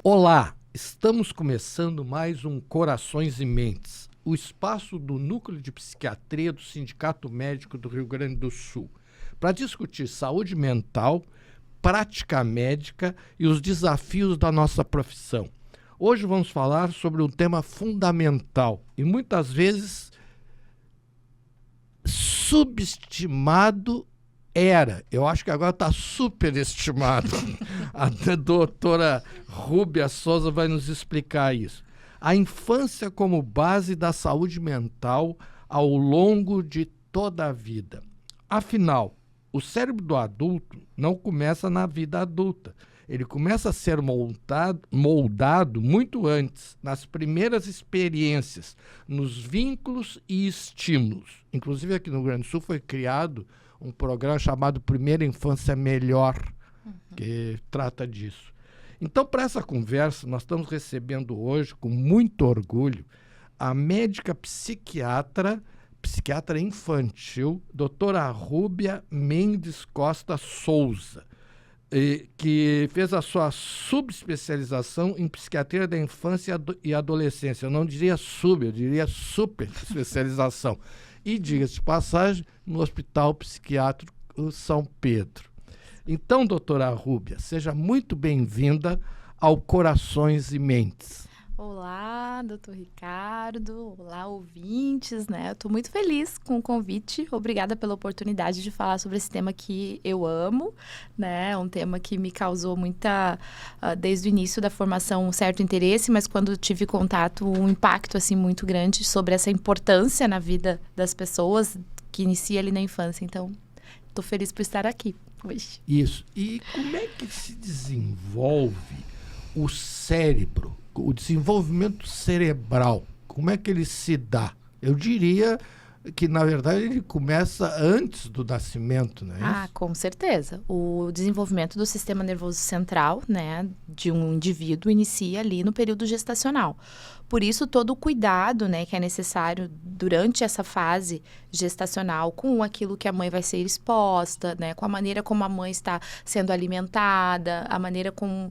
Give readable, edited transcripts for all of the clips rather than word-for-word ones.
Olá, estamos começando mais um Corações e Mentes, o espaço do Núcleo de Psiquiatria do Sindicato Médico do Rio Grande do Sul, para discutir saúde mental, prática médica e os desafios da nossa profissão. Hoje vamos falar sobre um tema fundamental e muitas vezes subestimado. Eu acho que agora está superestimado. A doutora Rúbia Souza vai nos explicar isso. A infância como base da saúde mental ao longo de toda a vida. Afinal, o cérebro do adulto não começa na vida adulta. Ele começa a ser moldado muito antes, nas primeiras experiências, nos vínculos e estímulos. Inclusive aqui no Rio Grande do Sul foi criado um programa chamado Primeira Infância Melhor, que trata disso. Então, para essa conversa, nós estamos recebendo hoje, com muito orgulho, a médica psiquiatra infantil, doutora Rúbia Mendes Costa Souza, que fez a sua subespecialização em psiquiatria da infância e adolescência. Eu não diria eu diria super especialização. E, diga-se de passagem, no Hospital Psiquiátrico São Pedro. Então, doutora Rúbia, seja muito bem-vinda ao Corações e Mentes. Olá, doutor Ricardo. Olá, ouvintes, né? Eu estou muito feliz com o convite. Obrigada pela oportunidade de falar sobre esse tema que eu amo, né? É um tema que me causou desde o início da formação, um certo interesse, mas quando tive contato, um impacto, assim, muito grande sobre essa importância na vida das pessoas que inicia ali na infância. Então, estou feliz por estar aqui hoje. Isso. E como é que se desenvolve o cérebro? O desenvolvimento cerebral, como é que ele se dá? Eu diria que, na verdade, ele começa antes do nascimento, não é isso? Com certeza. O desenvolvimento do sistema nervoso central, né, de um indivíduo inicia ali no período gestacional. Por isso, todo o cuidado, né, que é necessário durante essa fase gestacional com aquilo que a mãe vai ser exposta, né, com a maneira como a mãe está sendo alimentada, a maneira com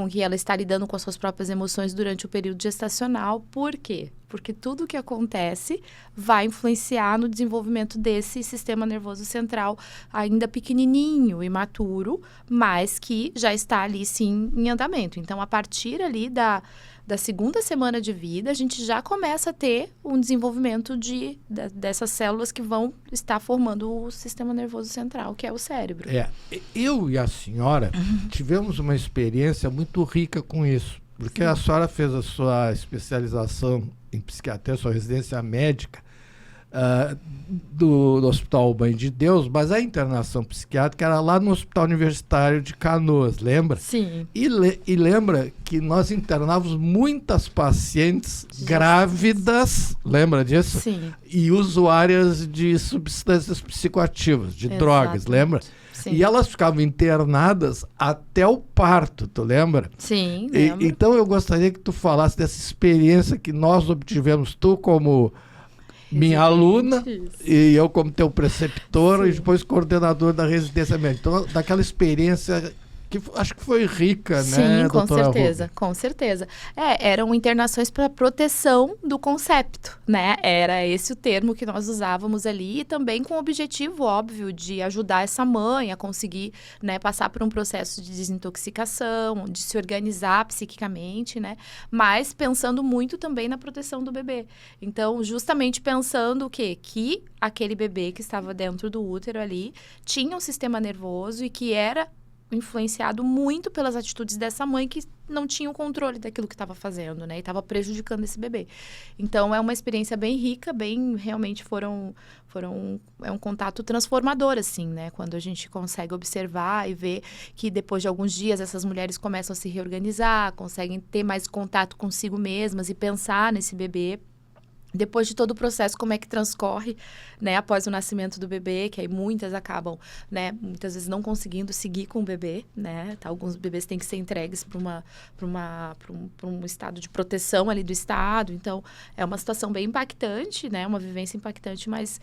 que ela está lidando com as suas próprias emoções durante o período gestacional. Por quê? Porque tudo o que acontece vai influenciar no desenvolvimento desse sistema nervoso central ainda pequenininho, imaturo, mas que já está ali, sim, em andamento. Então, a partir ali da segunda semana de vida, a gente já começa a ter um desenvolvimento dessas células que vão estar formando o sistema nervoso central, que é o cérebro. Eu e a senhora tivemos uma experiência muito rica com isso, porque a senhora fez a sua especialização em psiquiatria, sua residência médica, do Hospital Mãe de Deus, mas a internação psiquiátrica era lá no Hospital Universitário de Canoas, lembra? Sim. E lembra que nós internávamos muitas pacientes grávidas, lembra disso? Sim. E usuárias de substâncias psicoativas, de drogas, lembra? Sim. E elas ficavam internadas até o parto, tu lembra? Sim, lembro. Então eu gostaria que tu falasse dessa experiência que nós obtivemos, tu como minha aluna e eu como teu preceptor. Sim. E depois coordenador da residência médica. Então, daquela experiência que acho que foi rica, sim, né, com certeza, Rúbia? com certeza. Eram internações para proteção do concepto, né? Era esse o termo que nós usávamos ali, e também com o objetivo, óbvio, de ajudar essa mãe a conseguir, né, passar por um processo de desintoxicação, de se organizar psiquicamente, né? Mas pensando muito também na proteção do bebê. Então, justamente pensando o quê? Que aquele bebê que estava dentro do útero ali tinha um sistema nervoso e que era influenciado muito pelas atitudes dessa mãe que não tinha o controle daquilo que estava fazendo, né? E estava prejudicando esse bebê. Então, é uma experiência bem rica, realmente é um contato transformador, assim, né? Quando a gente consegue observar e ver que depois de alguns dias essas mulheres começam a se reorganizar, conseguem ter mais contato consigo mesmas e pensar nesse bebê. Depois de todo o processo, como é que transcorre, né, após o nascimento do bebê, que aí muitas acabam, né, muitas vezes não conseguindo seguir com o bebê, né, alguns bebês têm que ser entregues para um estado de proteção ali do Estado. Então, é uma situação bem impactante, né, uma vivência impactante, mas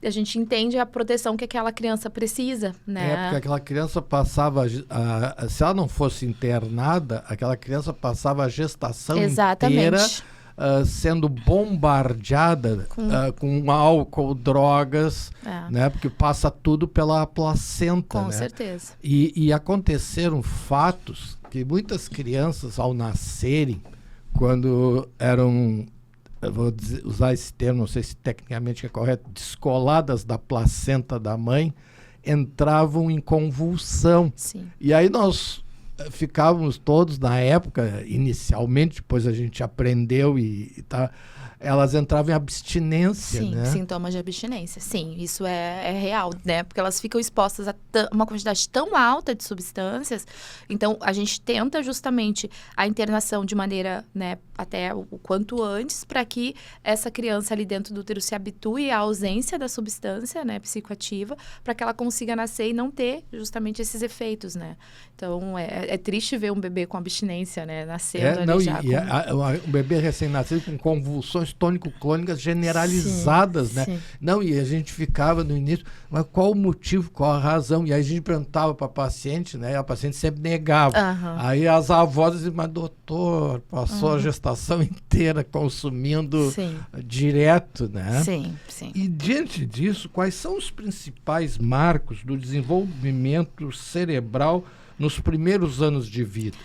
a gente entende a proteção que aquela criança precisa, né? Porque aquela criança passava, se ela não fosse internada, aquela criança passava a gestação inteira sendo bombardeada com álcool, drogas, né? Porque passa tudo pela placenta, Com né? certeza. E aconteceram fatos que muitas crianças, ao nascerem, quando eram, eu vou usar esse termo, não sei se tecnicamente é correto, descoladas da placenta da mãe, entravam em convulsão. Sim. E aí nós ficávamos todos, na época, inicialmente, depois a gente aprendeu elas entravam em abstinência, Sim, né? sintomas de abstinência. Sim, isso é real, né? Porque elas ficam expostas a uma quantidade tão alta de substâncias. Então, a gente tenta justamente a internação de maneira, né, até o quanto antes, para que essa criança ali dentro do útero se habitue à ausência da substância, né, psicoativa, para que ela consiga nascer e não ter justamente esses efeitos, né? Então, é triste ver um bebê com abstinência, né, nascendo ali já um bebê recém-nascido com convulsões tônico-clônicas generalizadas, sim, né? Sim. Não, e a gente ficava no início, mas qual o motivo, qual a razão? E aí a gente perguntava para a paciente, né? E a paciente sempre negava. Aí as avós diziam, mas doutor, passou a gestação inteira consumindo direto, né? Sim, sim. E diante disso, quais são os principais marcos do desenvolvimento cerebral nos primeiros anos de vida?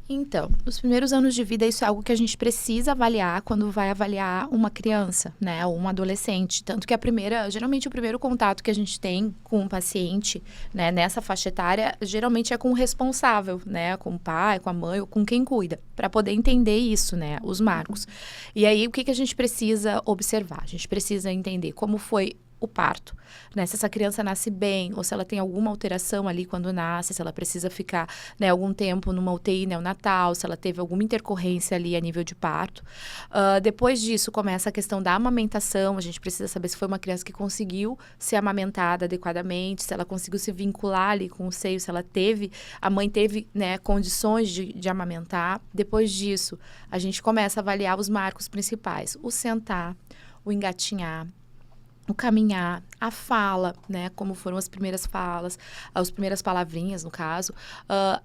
Então, os primeiros anos de vida, isso é algo que a gente precisa avaliar quando vai avaliar uma criança, né, ou um adolescente. Tanto que geralmente o primeiro contato que a gente tem com um paciente, né, nessa faixa etária, geralmente é com o responsável, né, com o pai, com a mãe ou com quem cuida, para poder entender isso, né, os marcos. E aí, o que a gente precisa observar? A gente precisa entender como foi o parto, né? Se essa criança nasce bem ou se ela tem alguma alteração ali quando nasce, se ela precisa ficar, né, algum tempo numa UTI neonatal, se ela teve alguma intercorrência ali a nível de parto. Depois disso, começa a questão da amamentação. A gente precisa saber se foi uma criança que conseguiu ser amamentada adequadamente, se ela conseguiu se vincular ali com o seio, se a mãe teve, né, condições de amamentar. Depois disso, a gente começa a avaliar os marcos principais: o sentar, o engatinhar, o caminhar, a fala, né, como foram as primeiras falas, as primeiras palavrinhas, no caso,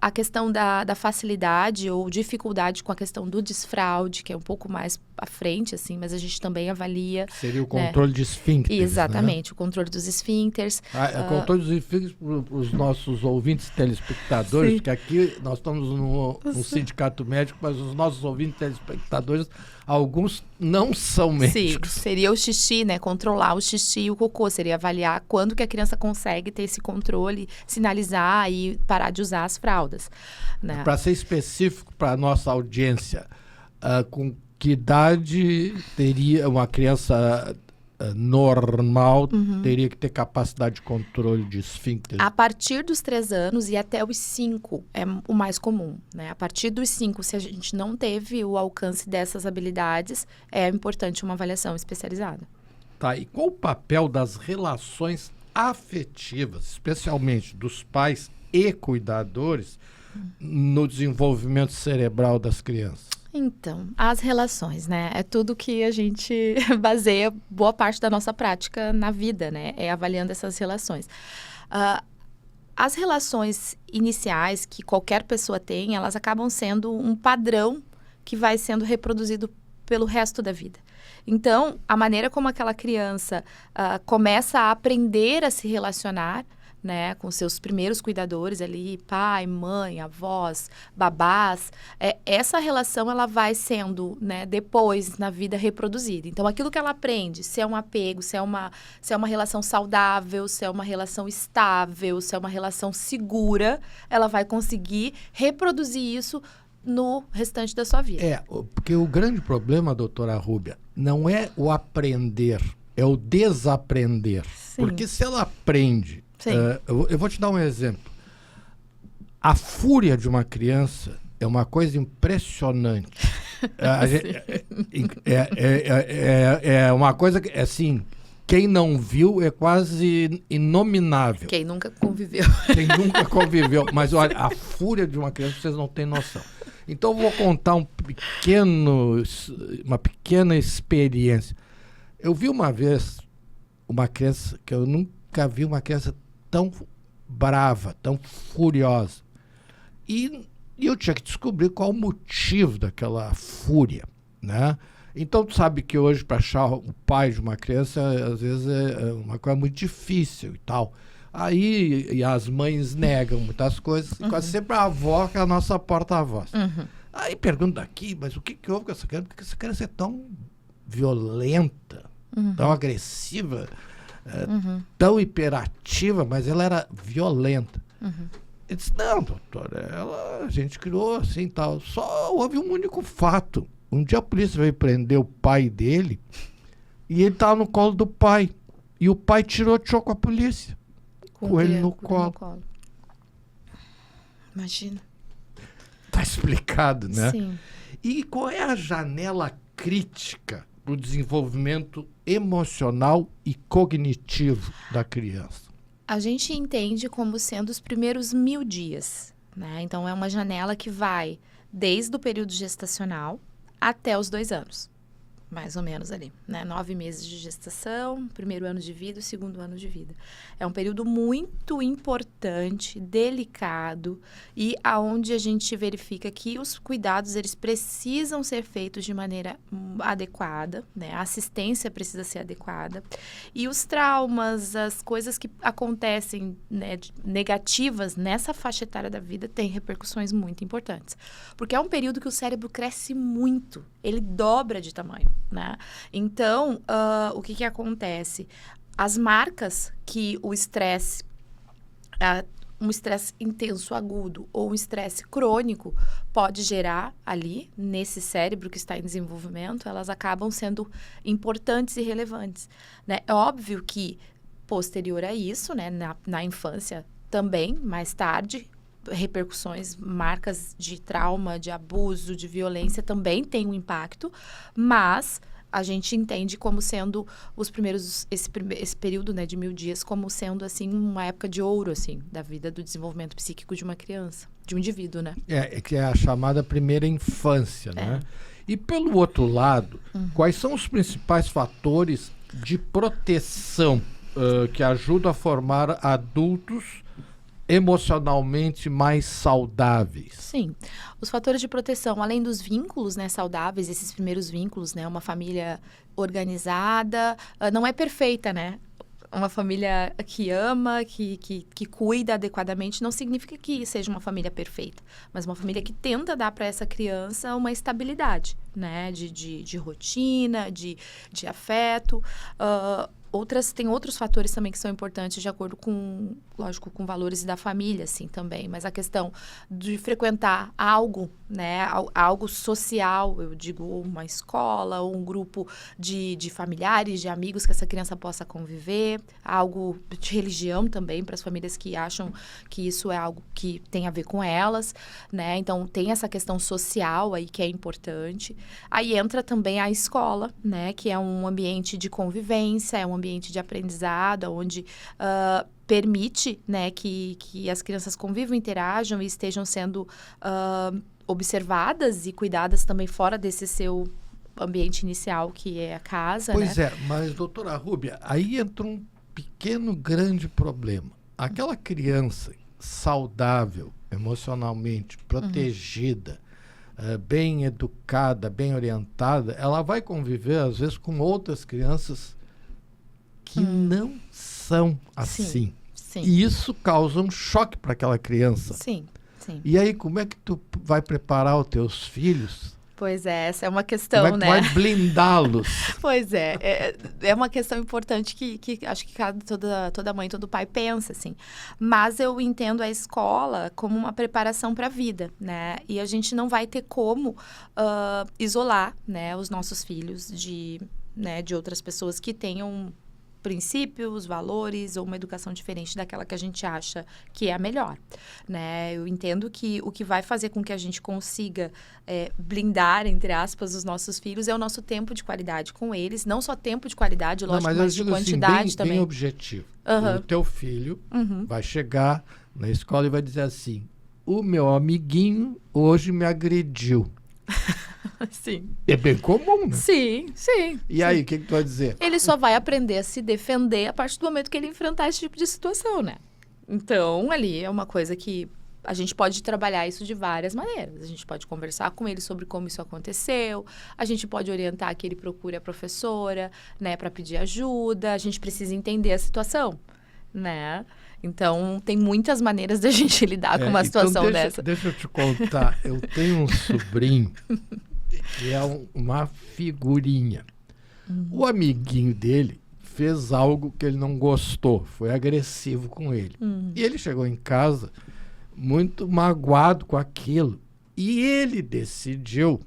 a questão da facilidade ou dificuldade com a questão do desfraude, que é um pouco mais à frente, assim, mas a gente também avalia. Seria o controle de esfíncteres, exatamente, né? O controle dos esfíncteres. O controle dos esfíncteres para os nossos ouvintes telespectadores, porque aqui nós estamos no sindicato médico, mas os nossos ouvintes telespectadores, alguns não são médicos. Sim, seria o xixi, né? Controlar o xixi e o cocô. Seria avaliar quando que a criança consegue ter esse controle, sinalizar e parar de usar as fraldas, né? Para ser específico para a nossa audiência, com que idade teria uma criança normal, teria que ter capacidade de controle de esfíncter? A partir dos 3 anos e até os 5 é o mais comum, né? A partir dos 5, se a gente não teve o alcance dessas habilidades, é importante uma avaliação especializada. Tá, e qual o papel das relações afetivas, especialmente dos pais e cuidadores, no desenvolvimento cerebral das crianças? Então, as relações, né? É tudo que a gente baseia boa parte da nossa prática na vida, né? É avaliando essas relações. As relações iniciais que qualquer pessoa tem, elas acabam sendo um padrão que vai sendo reproduzido pelo resto da vida. Então, a maneira como aquela criança começa a aprender a se relacionar, né, com seus primeiros cuidadores ali, pai, mãe, avós, babás, essa relação ela vai sendo, né, depois na vida reproduzida. Então, aquilo que ela aprende, se é um apego, se é uma relação saudável, se é uma relação estável, se é uma relação segura, ela vai conseguir reproduzir isso no restante da sua vida. Porque o grande problema, doutora Rúbia, não é o aprender, é o desaprender. Sim. Porque se ela aprende... eu vou te dar um exemplo. A fúria de uma criança é uma coisa impressionante. É uma coisa que, assim, quem não viu é quase inominável. Quem nunca conviveu. Mas olha, a fúria de uma criança, vocês não têm noção. Então, eu vou contar uma pequena experiência. Eu vi uma vez uma criança que eu nunca vi uma criança tão brava, tão furiosa. E eu tinha que descobrir qual o motivo daquela fúria, né? Então, tu sabe que hoje, para achar o pai de uma criança, às vezes é uma coisa muito difícil e tal. Aí e as mães negam muitas coisas, quase sempre a avó que é a nossa porta-voz. Aí pergunta aqui, mas o que houve com essa criança? Por que essa criança é tão violenta, tão agressiva, tão hiperativa, mas ela era violenta. Eu disse, não, doutora, a gente criou assim e tal. Só houve um único fato. Um dia a polícia veio prender o pai dele e ele estava no colo do pai. E o pai tiroteou com a polícia. Com ele no colo. Imagina. Tá explicado, né? Sim. E qual é a janela crítica para o desenvolvimento emocional e cognitivo da criança? A gente entende como sendo os primeiros 1000 dias, né? Então, é uma janela que vai desde o período gestacional até os 2 anos, mais ou menos ali, né? 9 meses de gestação, primeiro ano de vida, segundo ano de vida. É um período muito importante, delicado e aonde a gente verifica que os cuidados, eles precisam ser feitos de maneira adequada, né? A assistência precisa ser adequada e os traumas, as coisas que acontecem, né, negativas nessa faixa etária da vida têm repercussões muito importantes, porque é um período que o cérebro cresce muito, ele dobra de tamanho, né? Então, o que acontece? As marcas que o estresse, um estresse intenso agudo ou um estresse crônico pode gerar ali, nesse cérebro que está em desenvolvimento, elas acabam sendo importantes e relevantes, né? É óbvio que, posterior a isso, né, na infância também, mais tarde, repercussões, marcas de trauma, de abuso, de violência também tem um impacto, mas a gente entende como sendo os primeiros, esse período, né, de 1000 dias, como sendo, assim, uma época de ouro, assim, da vida, do desenvolvimento psíquico de uma criança, de um indivíduo, né? É que é a chamada primeira infância, né? E pelo outro lado, quais são os principais fatores de proteção que ajudam a formar adultos emocionalmente mais saudáveis? Sim. Os fatores de proteção, além dos vínculos, né, saudáveis, esses primeiros vínculos, né, uma família organizada, não é perfeita, né? Uma família que ama, que cuida adequadamente, não significa que seja uma família perfeita, mas uma família que tenta dar para essa criança uma estabilidade, né? De rotina, de afeto. Tem outros fatores também que são importantes de acordo com, lógico, com valores da família, assim, também. Mas a questão de frequentar algo, né, algo social, eu digo, uma escola, ou um grupo de familiares, de amigos que essa criança possa conviver, algo de religião também, para as famílias que acham que isso é algo que tem a ver com elas, né? Então, tem essa questão social aí que é importante. Aí entra também a escola, né, que é um ambiente de convivência, é um ambiente de aprendizado, onde permite, né, que as crianças convivam, interajam e estejam sendo observadas e cuidadas também fora desse seu ambiente inicial, que é a casa, Pois né? é, mas, doutora Rúbia, aí entra um pequeno, grande problema. Aquela criança saudável, emocionalmente, protegida, bem educada, bem orientada, ela vai conviver, às vezes, com outras crianças que não são assim. Sim. E isso causa um choque para aquela criança. Sim. E aí, como é que tu vai preparar os teus filhos? Pois é, essa é uma questão, Como é que né? tu vai blindá-los? Pois é uma questão importante que acho que toda mãe, todo pai pensa, assim. Mas eu entendo a escola como uma preparação para a vida, né? E a gente não vai ter como isolar, né, os nossos filhos de outras pessoas que tenham princípios, valores ou uma educação diferente daquela que a gente acha que é a melhor, né? Eu entendo que o que vai fazer com que a gente consiga blindar, entre aspas, os nossos filhos é o nosso tempo de qualidade com eles, não só tempo de qualidade, lógico, mas de quantidade assim, também. bem objetivo. O teu filho vai chegar na escola e vai dizer assim: o meu amiguinho hoje me agrediu. Sim. É bem comum, né? Sim, sim. E aí, o que tu vai dizer? Ele só vai aprender a se defender a partir do momento que ele enfrentar esse tipo de situação, né? Então, ali é uma coisa que a gente pode trabalhar isso de várias maneiras. A gente pode conversar com ele sobre como isso aconteceu, a gente pode orientar que ele procure a professora, né, para pedir ajuda, a gente precisa entender a situação, né? Então, tem muitas maneiras da gente lidar com uma situação dessa. Deixa eu te contar. Eu tenho um sobrinho que é uma figurinha. O amiguinho dele fez algo que ele não gostou, foi agressivo com ele. E ele chegou em casa muito magoado com aquilo. E ele decidiu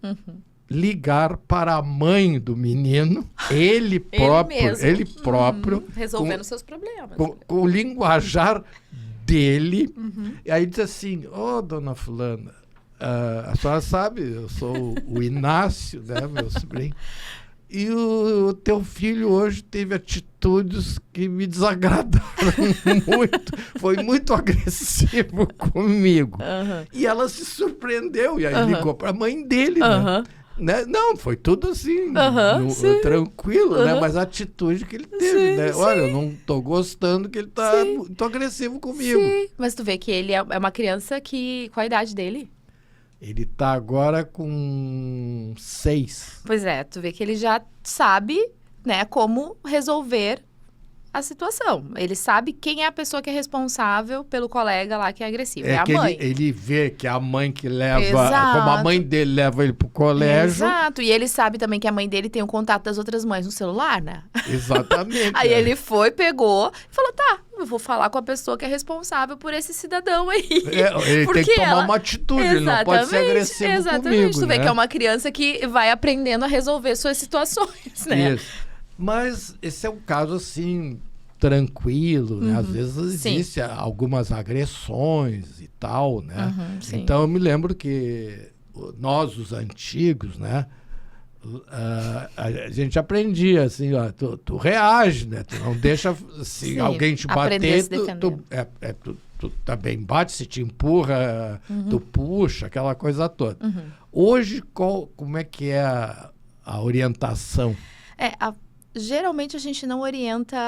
ligar para a mãe do menino, ele próprio, resolvendo seus problemas. Com o linguajar dele. E aí diz assim: ô, dona fulana, a senhora sabe, eu sou o Inácio, né, meu sobrinho, e o teu filho hoje teve atitudes que me desagradaram muito, foi muito agressivo comigo. E ela se surpreendeu, e aí ligou para a mãe dele, né? Não, foi tudo assim, tranquilo, né? Mas a atitude que ele teve, né? Olha, eu não tô gostando que ele tá muito agressivo comigo. Sim, mas tu vê que ele é uma criança que... Qual a idade dele? Ele tá agora com 6. Pois é, tu vê que ele já sabe, né, como resolver a situação. Ele sabe quem é a pessoa que é responsável pelo colega lá que é agressivo. É a mãe. Ele vê que é a mãe que leva... Como a mãe dele leva ele pro colégio. Exato. E ele sabe também que a mãe dele tem o contato das outras mães no celular, né? Exatamente. Aí ele foi, pegou e falou, tá, eu vou falar com a pessoa que é responsável por esse cidadão aí. Ele tem que tomar uma atitude, ele não pode ser agressivo comigo, Tu vê né? que é uma criança que vai aprendendo a resolver suas situações, né? Isso. Mas esse é um caso, assim, tranquilo, né? Às vezes existem algumas agressões e tal, né? Então, eu me lembro que nós, os antigos, né? A gente aprendia, assim, ó, tu reage, né? Tu não deixa, se alguém te bater, tu também bate, se te empurra, tu puxa, aquela coisa toda. Hoje, como é que é a orientação? Geralmente a gente não orienta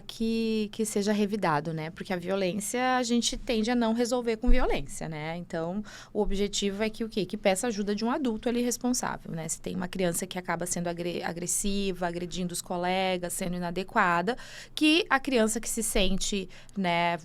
que seja revidado, né? Porque a violência a gente tende a não resolver com violência, né? Então, o objetivo é que o quê? Que peça ajuda de um adulto ali responsável, né? Se tem uma criança que acaba sendo agressiva, agredindo os colegas, sendo inadequada, que a criança que se sente, né,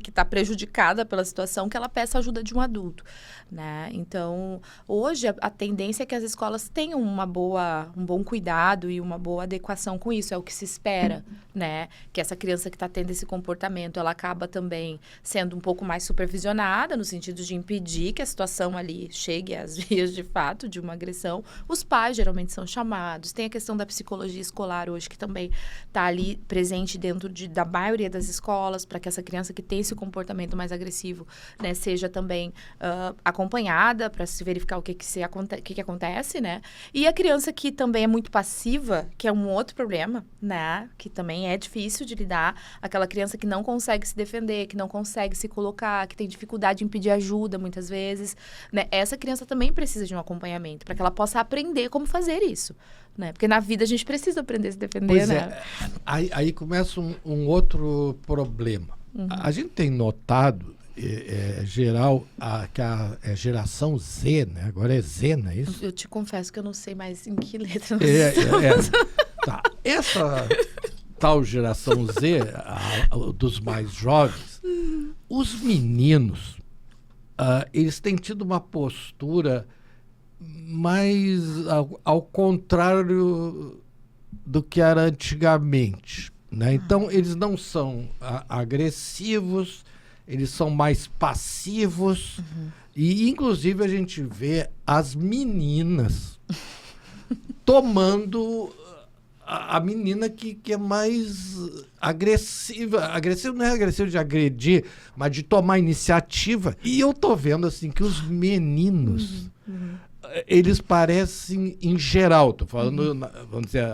que está prejudicada pela situação, que ela peça ajuda de um adulto, né? Então, hoje, a tendência é que as escolas tenham um bom cuidado e uma boa adequação com isso, é o que se espera, né? Que essa criança que está tendo esse comportamento, ela acaba também sendo um pouco mais supervisionada, no sentido de impedir que a situação ali chegue às vias de fato de uma agressão. Os pais, geralmente, são chamados. Tem a questão da psicologia escolar hoje, que também está ali presente dentro da maioria das escolas, para que essa criança que tem esse comportamento mais agressivo, né, seja também acompanhada para se verificar o que acontece, né? E a criança que também é muito passiva, que é um outro problema, né? Que também é difícil de lidar. Aquela criança que não consegue se defender, que não consegue se colocar, que tem dificuldade em pedir ajuda muitas vezes, né? Essa criança também precisa de um acompanhamento para que ela possa aprender como fazer isso, né? Porque na vida a gente precisa aprender a se defender, né? Aí começa um outro problema. A gente tem notado, geral, que a geração Z, né? Agora é Z, não é isso? Eu te confesso que eu não sei mais em que letra nós estamos. Tá. Essa tal geração Z, dos mais jovens, os meninos, eles têm tido uma postura mais ao contrário do que era antigamente, né? Então, eles não são agressivos, eles são mais passivos. E, inclusive, a gente vê as meninas tomando a menina que é mais agressiva. Agressiva não é agressivo de agredir, mas de tomar iniciativa. E eu tô vendo, assim, que os meninos, eles parecem, em geral, tô falando, vamos dizer...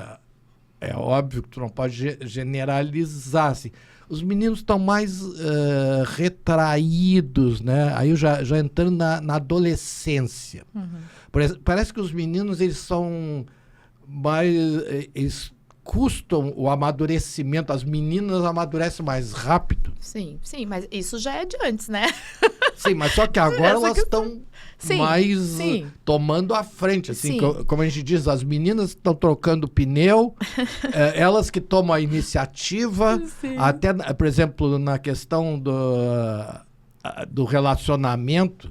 É óbvio que tu não pode generalizar, assim. os meninos estão mais retraídos, né? Aí eu já entrando na adolescência. Parece que os meninos, eles são mais... Eles custam o amadurecimento, as meninas amadurecem mais rápido. Sim, mas isso já é de antes, né? Sim, mas só que agora elas estão mais tomando a frente, assim, como a gente diz, as meninas estão trocando pneu, elas que tomam a iniciativa, até, por exemplo, na questão do relacionamento,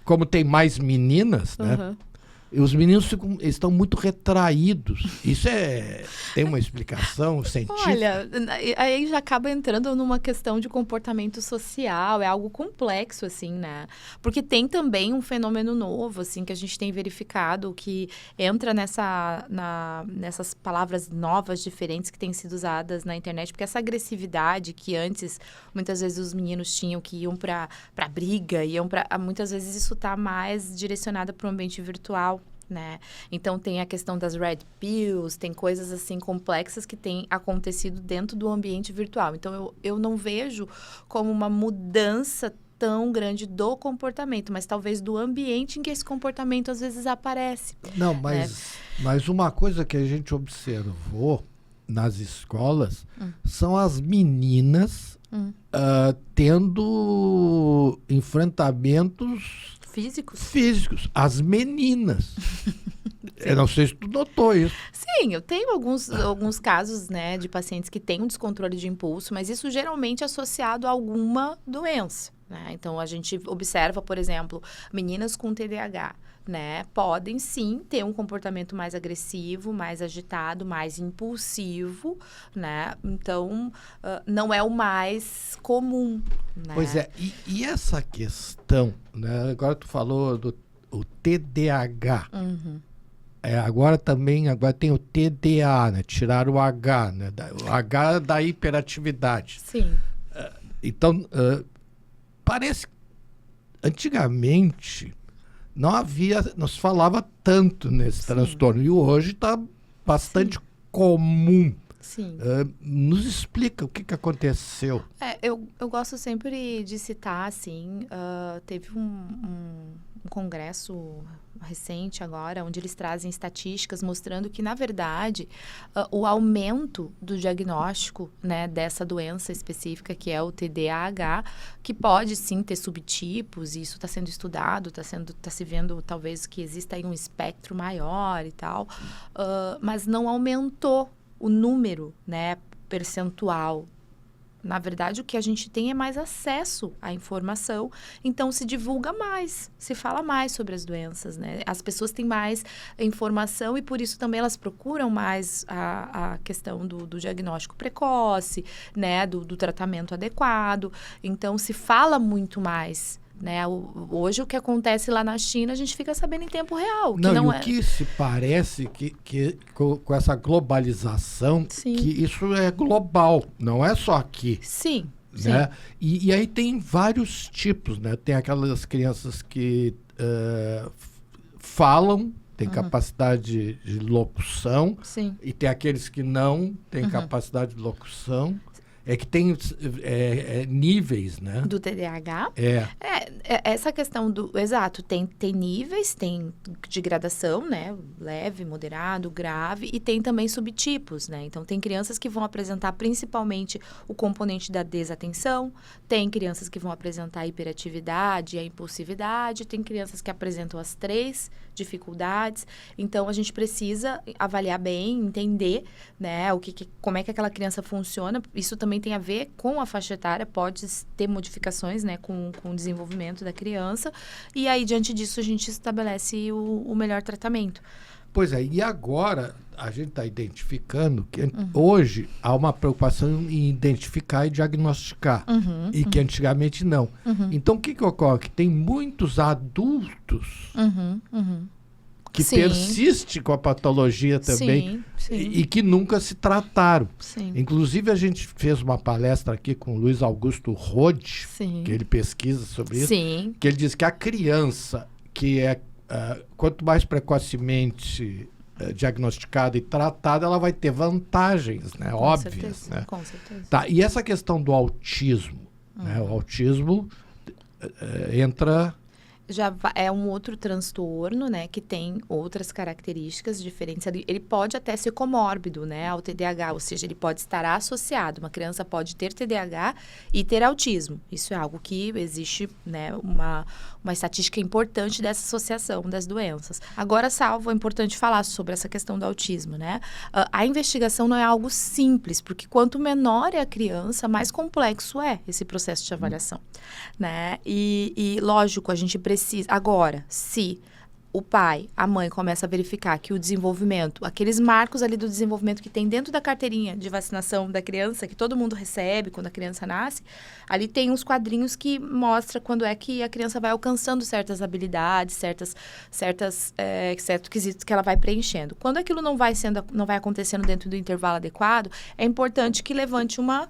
como tem mais meninas, né? E os meninos estão muito retraídos. Isso tem uma explicação científica? Olha, aí já acaba entrando numa questão de comportamento social, é algo complexo, assim, né? Porque tem também um fenômeno novo, assim, que a gente tem verificado, que entra nessas palavras novas, diferentes, que têm sido usadas na internet, porque essa agressividade que antes, muitas vezes, os meninos tinham, que iam pra briga, muitas vezes isso está mais direcionado para o ambiente virtual. Né? Então, tem a questão das red pills, tem coisas assim complexas que têm acontecido dentro do ambiente virtual. Então, eu não vejo como uma mudança tão grande do comportamento, mas talvez do ambiente em que esse comportamento às vezes aparece. Não, mas uma coisa que a gente observou nas escolas são as meninas tendo enfrentamentos físicos. As meninas. Eu não sei se tu notou isso. Sim, eu tenho alguns casos, né, de pacientes que têm um descontrole de impulso, mas isso geralmente é associado a alguma doença, né? Então, a gente observa, por exemplo, meninas com TDAH, né, podem sim ter um comportamento mais agressivo, mais agitado, mais impulsivo, né? Então, não é o mais comum, né? Pois é, e essa questão, né? Agora tu falou do TDAH. Agora tem o TDA, né? Tiraram o H, né? O H da hiperatividade. Sim. Então, parece que antigamente não se falava tanto nesse transtorno. E hoje está bastante comum. Sim. Nos explica o que aconteceu. Eu gosto sempre de citar, assim, teve um congresso recente agora, onde eles trazem estatísticas mostrando que, na verdade, o aumento do diagnóstico, né, dessa doença específica, que é o TDAH, que pode sim ter subtipos, e isso está sendo estudado, está se vendo talvez que exista aí um espectro maior e tal, mas não aumentou o número, né, percentual. Na verdade, o que a gente tem é mais acesso à informação, então se divulga mais, se fala mais sobre as doenças, né? As pessoas têm mais informação e por isso também elas procuram mais a questão do diagnóstico precoce, né? Do tratamento adequado. Então, se fala muito mais, né? Hoje, o que acontece lá na China, a gente fica sabendo em tempo real. O que se parece que com essa globalização, que isso é global, não é só aqui. Sim. Né? E aí tem vários tipos, né? Tem aquelas crianças que falam, têm capacidade de locução, e tem aqueles que não têm capacidade de locução. É que tem níveis, né? Do TDAH? Essa questão Exato, tem níveis, tem de gradação, né? Leve, moderado, grave, e tem também subtipos, né? Então, tem crianças que vão apresentar principalmente o componente da desatenção, tem crianças que vão apresentar a hiperatividade e a impulsividade, tem crianças que apresentam as 3 dificuldades. Então, a gente precisa avaliar bem, entender, né? Como é que aquela criança funciona. Isso também tem a ver com a faixa etária, pode ter modificações, né, com o desenvolvimento da criança, e aí, diante disso, a gente estabelece o melhor tratamento. Pois é, e agora a gente está identificando que hoje há uma preocupação em identificar e diagnosticar, e que antigamente não. Então, o que ocorre? Que tem muitos adultos que persistem com a patologia também e que nunca se trataram. Inclusive, a gente fez uma palestra aqui com o Luiz Augusto Rode, que ele pesquisa sobre isso, que ele diz que a criança que quanto mais precocemente diagnosticada e tratada, ela vai ter vantagens, né? Óbvias. Certeza, Né? com certeza. Tá, e essa questão do autismo, né? O autismo entra... É um outro transtorno, né, que tem outras características diferentes. Ele pode até ser comórbido, né, ao TDAH, ou seja, ele pode estar associado. Uma criança pode ter TDAH e ter autismo. Isso é algo que existe, né, uma estatística importante dessa associação das doenças. Agora, Salvo, é importante falar sobre essa questão do autismo, né? A investigação não é algo simples, porque quanto menor é a criança, mais complexo é esse processo de avaliação, né? E lógico, a gente precisa... Agora, se o pai, a mãe começa a verificar que o desenvolvimento, aqueles marcos ali do desenvolvimento que tem dentro da carteirinha de vacinação da criança, que todo mundo recebe quando a criança nasce, ali tem uns quadrinhos que mostra quando é que a criança vai alcançando certas habilidades, certos quesitos que ela vai preenchendo. Quando aquilo não vai acontecendo dentro do intervalo adequado, é importante que levante uma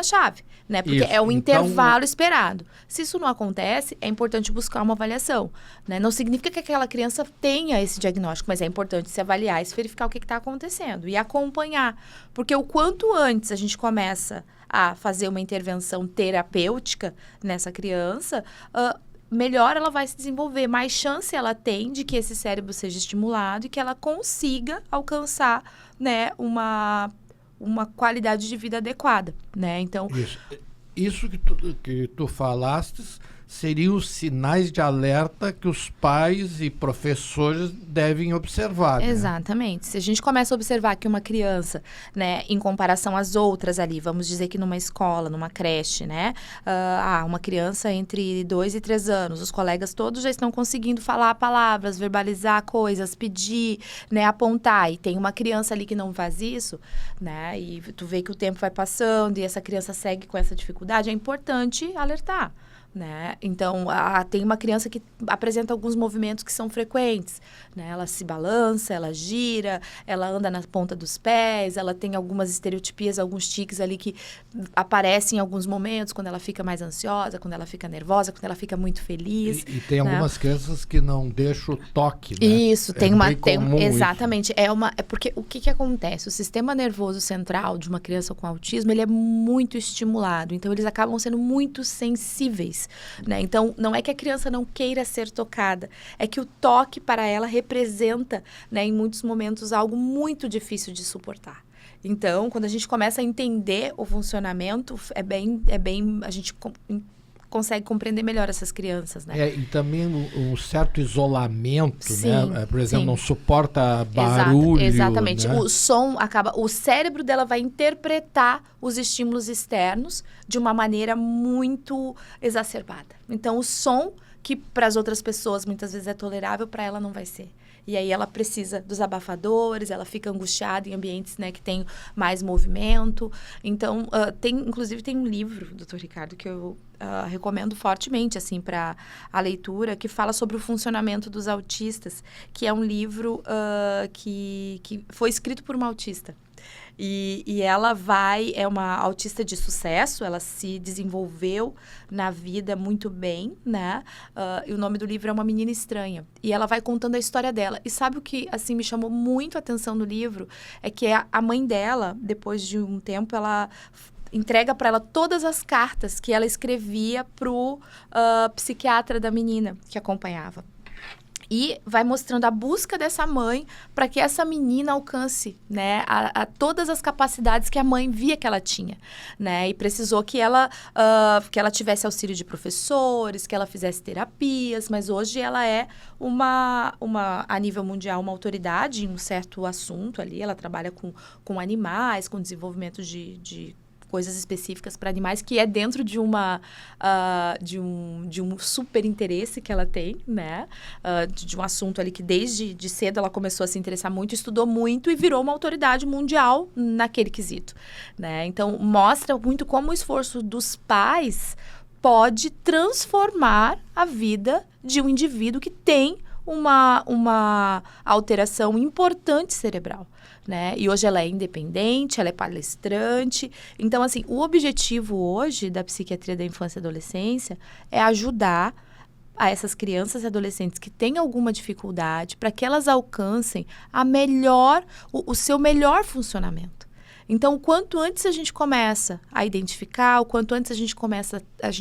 chave, né? Porque é um intervalo esperado. Se isso não acontece, é importante buscar uma avaliação, né? Não significa que aquela criança tenha esse diagnóstico, mas é importante se avaliar e se verificar o que está acontecendo e acompanhar. Porque o quanto antes a gente começa a fazer uma intervenção terapêutica nessa criança, melhor ela vai se desenvolver, mais chance ela tem de que esse cérebro seja estimulado e que ela consiga alcançar, né, uma qualidade de vida adequada, né? Então... Isso que tu falaste seriam os sinais de alerta que os pais e professores devem observar. Né? Exatamente. Se a gente começa a observar que uma criança, né, em comparação às outras ali, vamos dizer que numa escola, numa creche, né, uma criança entre 2 e 3 anos, os colegas todos já estão conseguindo falar palavras, verbalizar coisas, pedir, né, apontar, e tem uma criança ali que não faz isso, né, e tu vê que o tempo vai passando e essa criança segue com essa dificuldade, é importante alertar. Né? Então, tem uma criança que apresenta alguns movimentos que são frequentes, né? Ela se balança, ela gira, ela anda na ponta dos pés, ela tem algumas estereotipias, alguns tiques ali que aparecem em alguns momentos, quando ela fica mais ansiosa, quando ela fica nervosa, quando ela fica muito feliz. E tem, né, algumas crianças que não deixam o toque, né? Isso, exatamente. É porque o que acontece? O sistema nervoso central de uma criança com autismo, ele é muito estimulado, então eles acabam sendo muito sensíveis. Né? Então, não é que a criança não queira ser tocada, é que o toque para ela representa, né, em muitos momentos, algo muito difícil de suportar. Então, quando a gente começa a entender o funcionamento, a gente consegue compreender melhor essas crianças, né? E também um certo isolamento, sim, né? Por exemplo, sim. Não suporta barulho. Exatamente. Né? O som o cérebro dela vai interpretar os estímulos externos de uma maneira muito exacerbada. Então, o som, que para as outras pessoas muitas vezes é tolerável, para ela não vai ser. E aí ela precisa dos abafadores, ela fica angustiada em ambientes, né, que tem mais movimento. Então, inclusive tem um livro, doutor Ricardo, que eu recomendo fortemente, assim, para a leitura, que fala sobre o funcionamento dos autistas, que é um livro que foi escrito por uma autista. E ela é uma autista de sucesso, ela se desenvolveu na vida muito bem, né? E o nome do livro é Uma Menina Estranha. E ela vai contando a história dela. E sabe o que, assim, me chamou muito a atenção no livro? É que a mãe dela, depois de um tempo, ela entrega para ela todas as cartas que ela escrevia pro psiquiatra da menina que acompanhava. E vai mostrando a busca dessa mãe para que essa menina alcance, né, todas as capacidades que a mãe via que ela tinha, né? E precisou que ela tivesse auxílio de professores, que ela fizesse terapias, mas hoje ela é a nível mundial, uma autoridade em um certo assunto ali. Ela trabalha com animais, com desenvolvimento de coisas específicas para animais, que é dentro de de um super interesse que ela tem, né? De um assunto ali que desde cedo ela começou a se interessar muito, estudou muito e virou uma autoridade mundial naquele quesito, né? Então, mostra muito como o esforço dos pais pode transformar a vida de um indivíduo que tem uma alteração importante cerebral. Né? E hoje ela é independente, ela é palestrante. Então, assim, o objetivo hoje da psiquiatria da infância e adolescência é ajudar a essas crianças e adolescentes que têm alguma dificuldade para que elas alcancem o seu melhor funcionamento. Então, o quanto antes a gente começa a identificar, o quanto antes a gente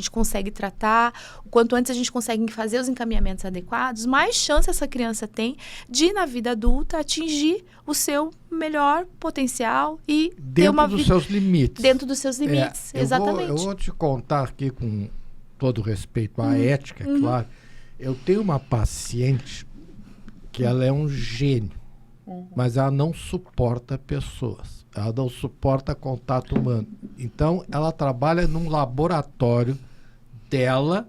consegue tratar, o quanto antes a gente consegue fazer os encaminhamentos adequados, mais chance essa criança tem de, na vida adulta, atingir o seu melhor potencial e ter uma vida... Dentro dos seus limites. Dentro dos seus limites, exatamente. Eu vou te contar aqui, com todo respeito à ética, claro. Eu tenho uma paciente que ela é um gênio, mas ela não suporta pessoas. Ela não suporta contato humano. Então, ela trabalha num laboratório dela,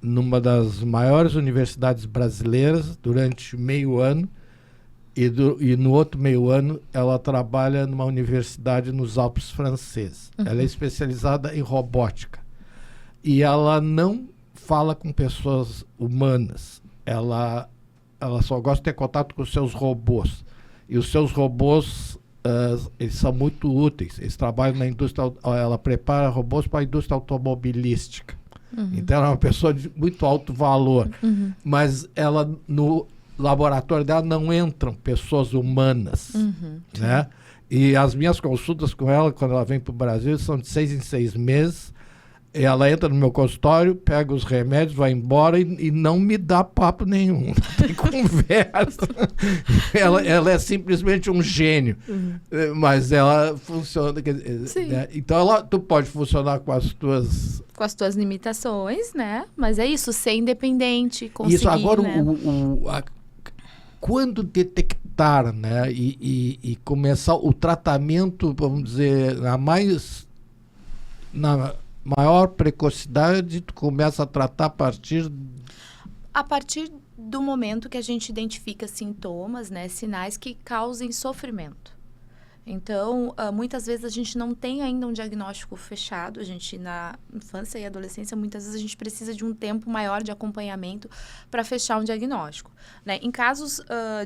numa das maiores universidades brasileiras, durante meio ano. E no outro meio ano, ela trabalha numa universidade nos Alpes franceses. Ela é especializada em robótica. E ela não fala com pessoas humanas. Ela só gosta de ter contato com os seus robôs. E os seus robôs... eles são muito úteis. Eles trabalham na indústria, ela prepara robôs para a indústria automobilística. Então ela é uma pessoa de muito alto valor. Mas ela, no laboratório dela, não entram pessoas humanas. Né? E as minhas consultas com ela, quando ela vem para o Brasil, são de 6 em 6 meses. Ela entra no meu consultório, pega os remédios, vai embora e não me dá papo nenhum. Não tem conversa. Ela é simplesmente um gênio. Mas ela funciona... Né? Então, tu pode funcionar com as tuas... Com as tuas limitações, né? Mas é isso, ser independente, conseguir... Isso, agora, né? Quando detectar, né? E começar o tratamento, vamos dizer, na maior precocidade, tu começa a tratar a partir do momento que a gente identifica sintomas, né, sinais que causem sofrimento. Então, muitas vezes a gente não tem ainda um diagnóstico fechado. A gente, na infância e adolescência, muitas vezes a gente precisa de um tempo maior de acompanhamento para fechar um diagnóstico. Né? Em casos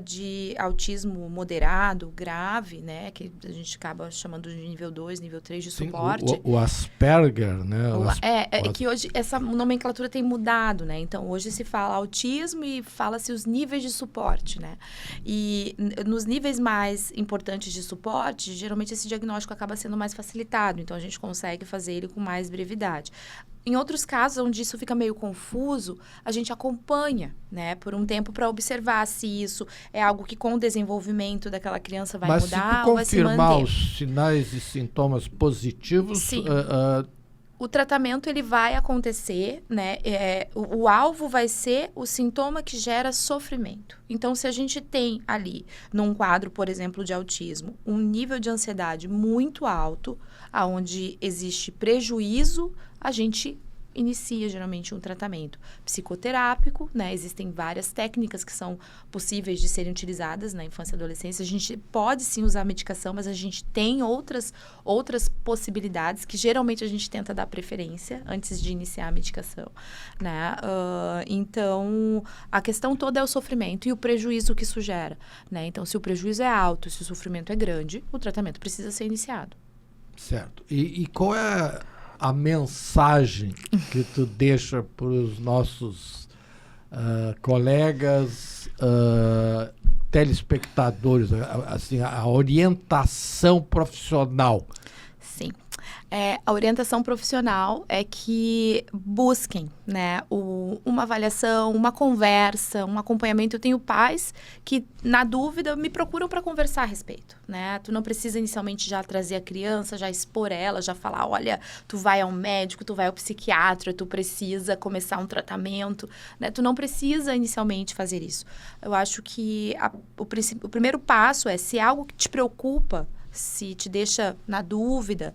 de autismo moderado, grave, né, que a gente acaba chamando de nível 2, nível 3 de suporte. O Asperger, né? Que hoje essa nomenclatura tem mudado, né? Então, hoje se fala autismo e fala-se os níveis de suporte, né? E nos níveis mais importantes de suporte, geralmente esse diagnóstico acaba sendo mais facilitado, então a gente consegue fazer ele com mais brevidade. Em outros casos, onde isso fica meio confuso, a gente acompanha, né, por um tempo para observar se isso é algo que com o desenvolvimento daquela criança vai mudar ou vai se manter. Mas se tu confirmar os sinais e sintomas positivos... Sim. O tratamento ele vai acontecer, né? O alvo vai ser o sintoma que gera sofrimento. Então, se a gente tem ali, num quadro, por exemplo, de autismo, um nível de ansiedade muito alto, onde existe prejuízo, a gente inicia geralmente um tratamento psicoterápico, né? Existem várias técnicas que são possíveis de serem utilizadas na infância e adolescência. A gente pode sim usar medicação, mas a gente tem outras possibilidades que geralmente a gente tenta dar preferência antes de iniciar a medicação, né? Então, a questão toda é o sofrimento e o prejuízo que isso gera, né? Então, se o prejuízo é alto, se o sofrimento é grande, o tratamento precisa ser iniciado. Certo. E qual é a mensagem que tu deixa para os nossos colegas telespectadores, assim, a orientação profissional? Sim. A orientação profissional é que busquem, né, uma avaliação, uma conversa, um acompanhamento. Eu tenho pais que, na dúvida, me procuram para conversar a respeito, né? Tu não precisa inicialmente já trazer a criança, já expor ela, já falar, olha, tu vai ao médico, tu vai ao psiquiatra, tu precisa começar um tratamento, né? Tu não precisa inicialmente fazer isso. Eu acho que o primeiro passo é, se é algo que te preocupa, se te deixa na dúvida,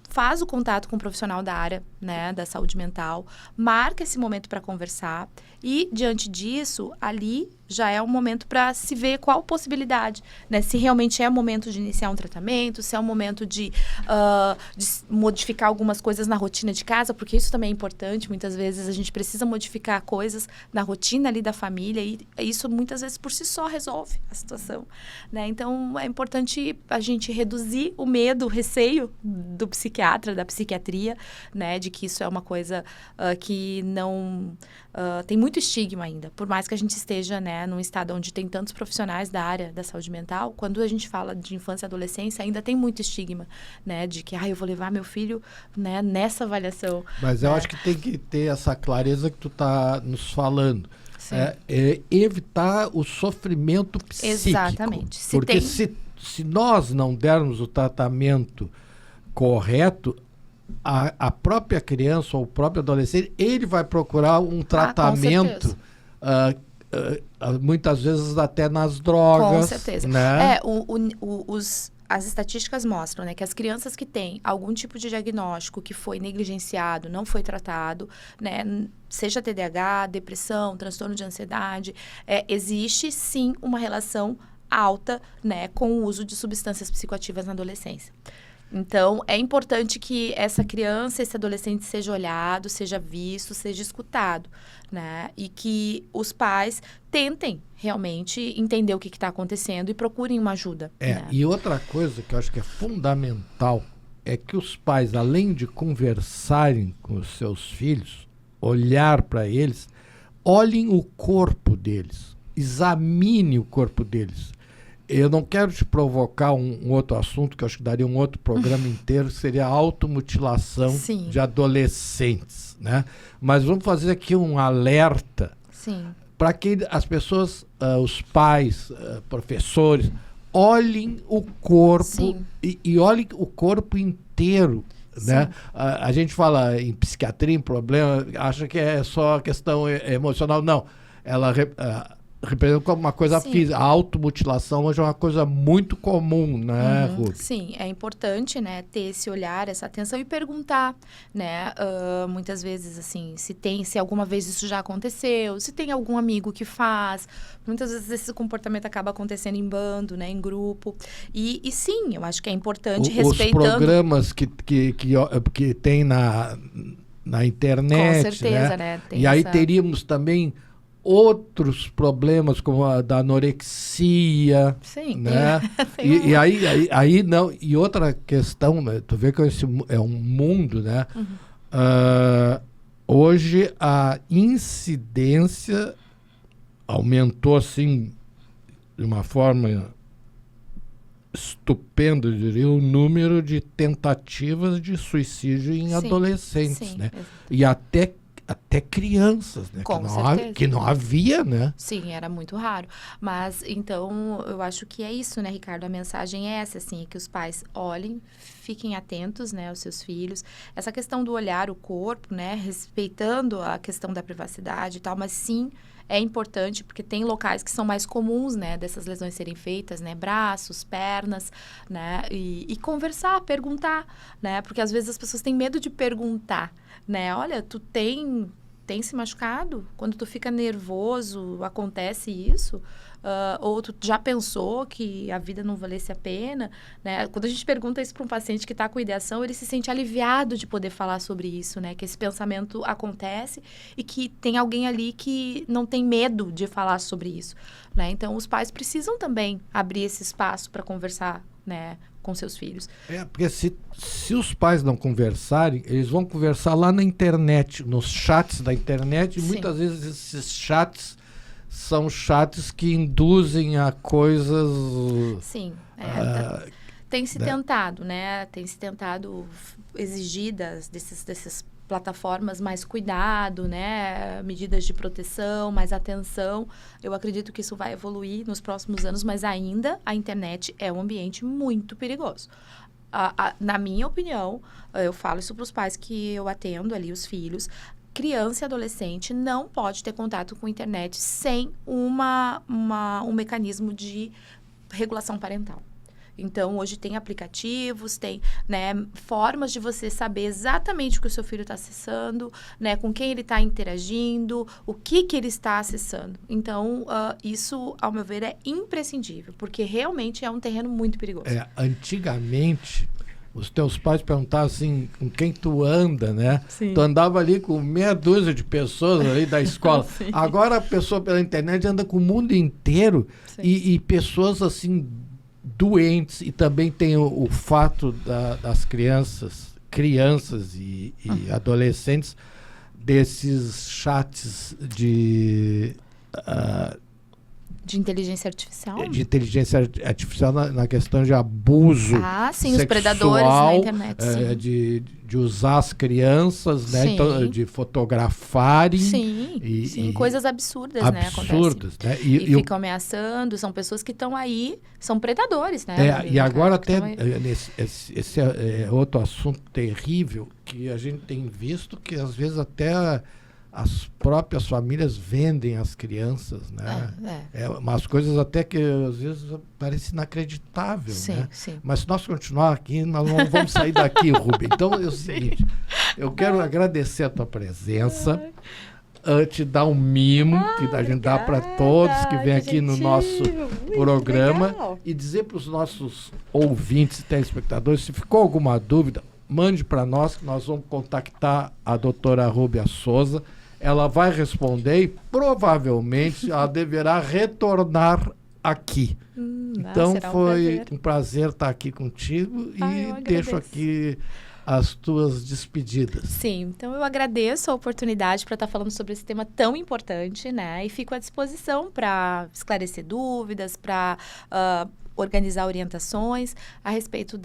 faz o contato com um profissional da área, né, da saúde mental, marca esse momento para conversar e, diante disso, ali já é um momento para se ver qual possibilidade, né, se realmente é o momento de iniciar um tratamento, se é o momento de modificar algumas coisas na rotina de casa, porque isso também é importante. Muitas vezes a gente precisa modificar coisas na rotina ali da família e isso muitas vezes por si só resolve a situação, né? Então, é importante a gente reduzir o medo, o receio do psiquiatra psiquiatra, da psiquiatria, né, de que isso é uma coisa que não... tem muito estigma ainda. Por mais que a gente esteja, né, num estado onde tem tantos profissionais da área da saúde mental, quando a gente fala de infância e adolescência, ainda tem muito estigma, né, de que, eu vou levar meu filho, né, nessa avaliação. Mas eu acho que tem que ter essa clareza que tu tá nos falando. Evitar o sofrimento psíquico. Exatamente. Porque se nós não dermos o tratamento correto, a própria criança ou o próprio adolescente, ele vai procurar um tratamento, muitas vezes até nas drogas. Com certeza. Né? As estatísticas mostram, né, que as crianças que têm algum tipo de diagnóstico que foi negligenciado, não foi tratado, né, seja TDAH, depressão, transtorno de ansiedade, existe sim uma relação alta, né, com o uso de substâncias psicoativas na adolescência. Então, é importante que essa criança, esse adolescente seja olhado, seja visto, seja escutado, né? E que os pais tentem realmente entender o que está acontecendo e procurem uma ajuda. Né? E outra coisa que eu acho que é fundamental é que os pais, além de conversarem com os seus filhos, olhar para eles, olhem o corpo deles, examine o corpo deles. Eu não quero te provocar um outro assunto, que eu acho que daria um outro programa inteiro, que seria a automutilação de adolescentes, né? Mas vamos fazer aqui um alerta para que as pessoas, os pais, professores, olhem o corpo e olhem o corpo inteiro. Né? A gente fala em psiquiatria, em problema, acha que é só questão emocional. Não, ela representa como uma coisa física. A automutilação hoje é uma coisa muito comum, né, Ruby? Sim, é importante, né, ter esse olhar, essa atenção e perguntar, né, muitas vezes, assim, se alguma vez isso já aconteceu, se tem algum amigo que faz. Muitas vezes esse comportamento acaba acontecendo em bando, né, em grupo. E sim, eu acho que é importante respeitando... Os programas que tem na internet, com certeza, né? E aí teríamos também outros problemas como a da anorexia, né? E aí não, e outra questão, né? Tu vê que esse é um mundo, né? Hoje a incidência aumentou assim de uma forma estupenda, eu diria, o número de tentativas de suicídio em adolescentes, né? E até crianças, né? Que não havia, né? Sim, era muito raro. Mas, então, eu acho que é isso, né, Ricardo? A mensagem é essa, assim, é que os pais olhem, fiquem atentos, né, aos seus filhos. Essa questão do olhar o corpo, né, respeitando a questão da privacidade e tal, mas sim, é importante porque tem locais que são mais comuns, né, dessas lesões serem feitas, né, braços, pernas, né, e conversar, perguntar, né, porque às vezes as pessoas têm medo de perguntar, né, olha, tu tem se machucado? Quando tu fica nervoso, acontece isso? Ou tu já pensou que a vida não valesse a pena, né? Quando a gente pergunta isso para um paciente que está com ideação, ele se sente aliviado de poder falar sobre isso, né? Que esse pensamento acontece e que tem alguém ali que não tem medo de falar sobre isso, né? Então, os pais precisam também abrir esse espaço para conversar, né, com seus filhos. Porque se os pais não conversarem, eles vão conversar lá na internet, nos chats da internet, e muitas vezes esses chats são chats que induzem a coisas... Sim, tem se tentado, né? Tem se tentado exigir dessas plataformas mais cuidado, né? Medidas de proteção, mais atenção. Eu acredito que isso vai evoluir nos próximos anos, mas ainda a internet é um ambiente muito perigoso. Na minha opinião, eu falo isso para os pais que eu atendo ali, os filhos, criança e adolescente não pode ter contato com a internet sem um mecanismo de regulação parental. Então, hoje tem aplicativos, tem, né, formas de você saber exatamente o que o seu filho está acessando, né, com quem ele está interagindo, o que ele está acessando. Então, isso, ao meu ver, é imprescindível, porque realmente é um terreno muito perigoso. Antigamente, os teus pais perguntavam assim, com quem tu anda, né? Sim. Tu andava ali com meia dúzia de pessoas ali da escola. Agora a pessoa pela internet anda com o mundo inteiro e pessoas assim... doentes, e também tem o fato das crianças crianças e adolescentes desses chats de inteligência artificial? De inteligência artificial na questão de abuso sim, sexual, os predadores na internet, sim. De usar as crianças, né? Então, de fotografarem. Sim, coisas absurdas, absurdas, né? Acontecem. E ficam ameaçando, são pessoas que estão aí, são predadores, né? E agora até esse é outro assunto terrível que a gente tem visto, que às vezes até as próprias famílias vendem as crianças, né? Umas coisas até que às vezes parece inacreditável, né? Sim. Mas se nós continuar aqui, nós não vamos sair daqui, Rubem. Então é o seguinte, eu quero agradecer a tua presença, te dar um mimo que a gente dá para todos que vêm aqui no nosso programa e dizer para os nossos ouvintes e telespectadores, se ficou alguma dúvida, mande para nós, que nós vamos contactar a doutora Rúbia Souza. Ela vai responder e provavelmente ela deverá retornar aqui. Então foi um prazer estar aqui contigo e deixo aqui as tuas despedidas. Sim, então eu agradeço a oportunidade para estar falando sobre esse tema tão importante, né? E fico à disposição para esclarecer dúvidas, para organizar orientações a respeito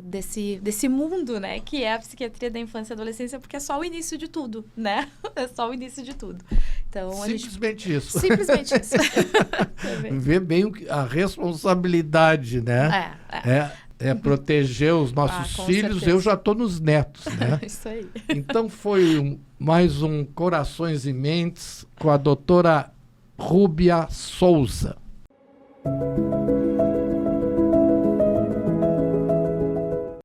desse mundo, né, que é a psiquiatria da infância e adolescência, porque é só o início de tudo, né? É só o início de tudo. Então, simplesmente isso. Simplesmente isso. Vê bem a responsabilidade, né? É proteger os nossos filhos. Certeza. Eu já estou nos netos, né? Isso aí. Então foi mais um Corações e Mentes com a doutora Rúbia Souza.